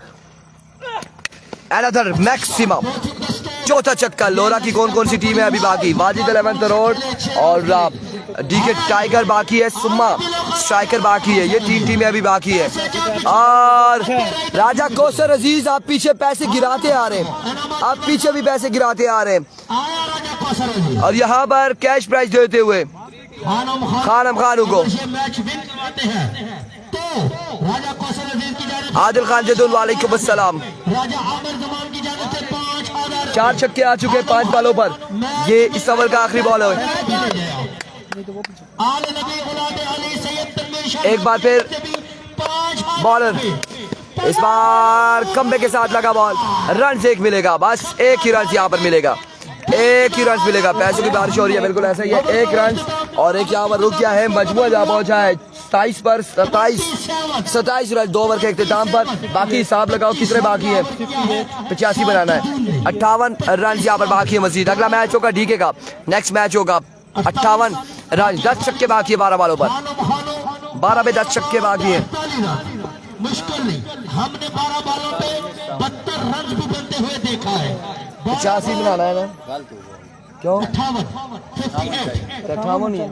S1: अनदर मैक्सिमम, चौथा छक्का। लोरा की कौन कौन सी टीम है अभी बाकी? वाजिद 11 रोड और डीके टाइगर बाकी है, सुम्मा स्ट्राइकर बाकी है, ये 3 टीमें अभी बाकी है। और राजा कौसर अजीज आप पीछे पैसे गिराते आ रहे हैं, आप पीछे भी पैसे गिराते आ रहे हैं
S2: आया राजा कौसर अजीज
S1: और यहाँ पर कैश प्राइज देते हुए खानम खानू को
S2: ये मैच विन करवाते हैं तो राजा कौसर अजीज की जानिब
S1: आदिल खान जदून वालेकुम अस्सलाम।
S2: राजा आमिर जमान की जानिब से 5000
S1: 4 छक्के आ चुके 5 बॉलों पर। ये इस ओवर का आखिरी बॉल है। एक बार फिर बॉलर, इस बार कमबैक के साथ लगा बॉल, रन एक मिलेगा, बस एक ही रन यहाँ पर मिलेगा, एक ही रन मिलेगा। पैसों की बारिश हो रही है, बिल्कुल ऐसा ही है। एक रन और एक यहाँ पर रुक गया है। मजमूआ जहाँ पहुंचा है 27 पर 27 रन 2 ओवर के इख्तिताम पर। बाकी हिसाब लगाओ कितने बाकी है, 85 बनाना है। 58 रन यहाँ पर बाकी है मजीद। अगला मैच होगा डीके का, नेक्स्ट मैच होगा 58 रन, 10 छक्के बाकी है 12 बॉलों पर। 12 पे 10 छक्के बाकी है।
S2: मुश्किल नहीं, हमने 12 बॉलों पे 72 रन भी बनते हुए देखा है।
S1: 85 बनाना है ना, क्यों
S2: 58
S1: ही है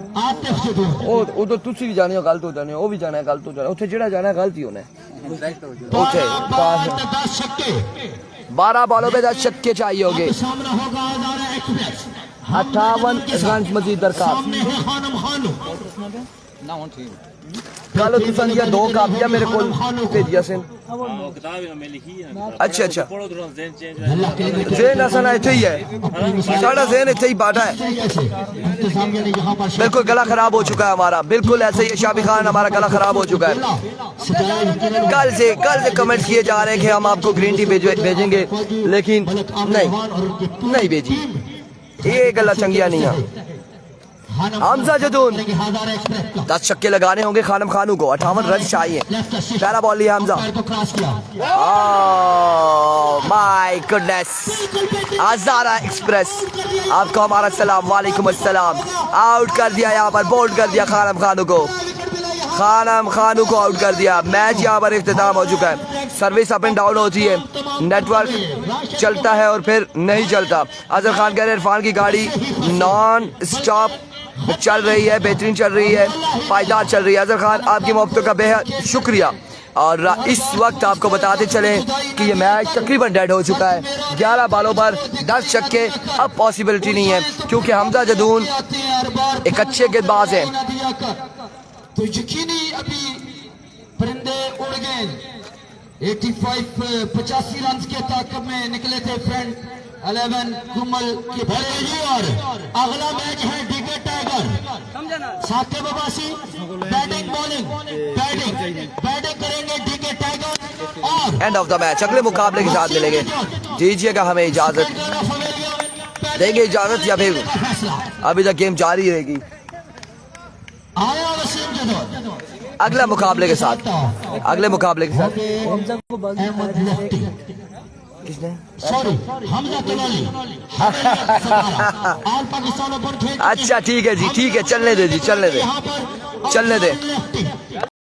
S1: ਉਹ ਤਾਂ ਤੁਸੀਂ ਵੀ ਜਾਣਿਓ ਗਲਤ ਹੋ ਜਾਣੇ, ਉਹ ਵੀ ਜਾਣਾ ਗਲਤ ਹੋ ਜਾਣਾ, ਉੱਥੇ ਜਿਹੜਾ ਜਾਣਾ गलत ही होना है। ਉੱਥੇ 12 बॉलों पे 10 छक्के चाहिए होंगे। 58 रन मजीद दरकार। कल तुम दिया 2 कापियां मेरे को भेजिया से। अच्छा अच्छा, जेन असन इथे ही है, साढ़ा जेन इथे ही बांटा है। बिल्कुल गला खराब हो चुका है हमारा, बिल्कुल ऐसे ही शाबी खान, हमारा गला खराब हो चुका है। कल से कमेंट किए जा रहे हैं कि हम आपको ग्रीन टी भेजेंगे, लेकिन नहीं भेजी। ये गला चंगिया नहीं है। हमजा जदून 10 छक्के लगाने होंगे खानम खानू को। 58 रन चाहिए। पहला बॉल लिया Hamza. My goodness, Hazara express, आपको हमारा सलाम, वालेकुम अस्सलाम। आउट कर दिया यहाँ पर, बोल्ड कर दिया खानम खानू को, खानम खानू को आउट कर दिया। मैच यहाँ पर इख्तिताम हो चुका है। सर्विस अप एंड डाउन होती है, नेटवर्क चलता है और फिर नहीं चलता। अजहर खान कह रहे हैं इरफान की गाड़ी नॉन स्टॉप चल रही है, बेहतरीन चल रही है, पायदार चल रही है। अजहर खान आपकी मोहब्बतों का बेहद शुक्रिया। और इस वक्त आपको बताते चलें कि ये मैच तकरीबन डेड हो चुका है। 11 बॉलों पर 10 छक्के अब पॉसिबिलिटी नहीं है, क्योंकि हमजा जदून एक अच्छे गेंदबाज हैं।
S3: तो यकीनी अभी परिंदे उड़ गए। 85 रन के ताकत में निकले थे फ्रेंड 11 कुमल के भरेगी। और अगला मैच है DK tiger, Saqib Abbasi batting bowling, batting करेंगे डीके टाइगर। और
S1: एंड ऑफ द मैच अगले मुकाबले के साथ मिलेंगे। दीजिएगा हमें इजाजत, देंगे इजाजत या फिर अभी तक गेम जारी रहेगी
S2: आया वसीम जदौर
S1: अगले मुकाबले के साथ। अहमद लफ्टी,
S2: किसने? सॉरी, हमजा तलाली। ऑल पाकिस्तान ओपन खेल।
S1: अच्छा ठीक है जी, ठीक है, चलने दे।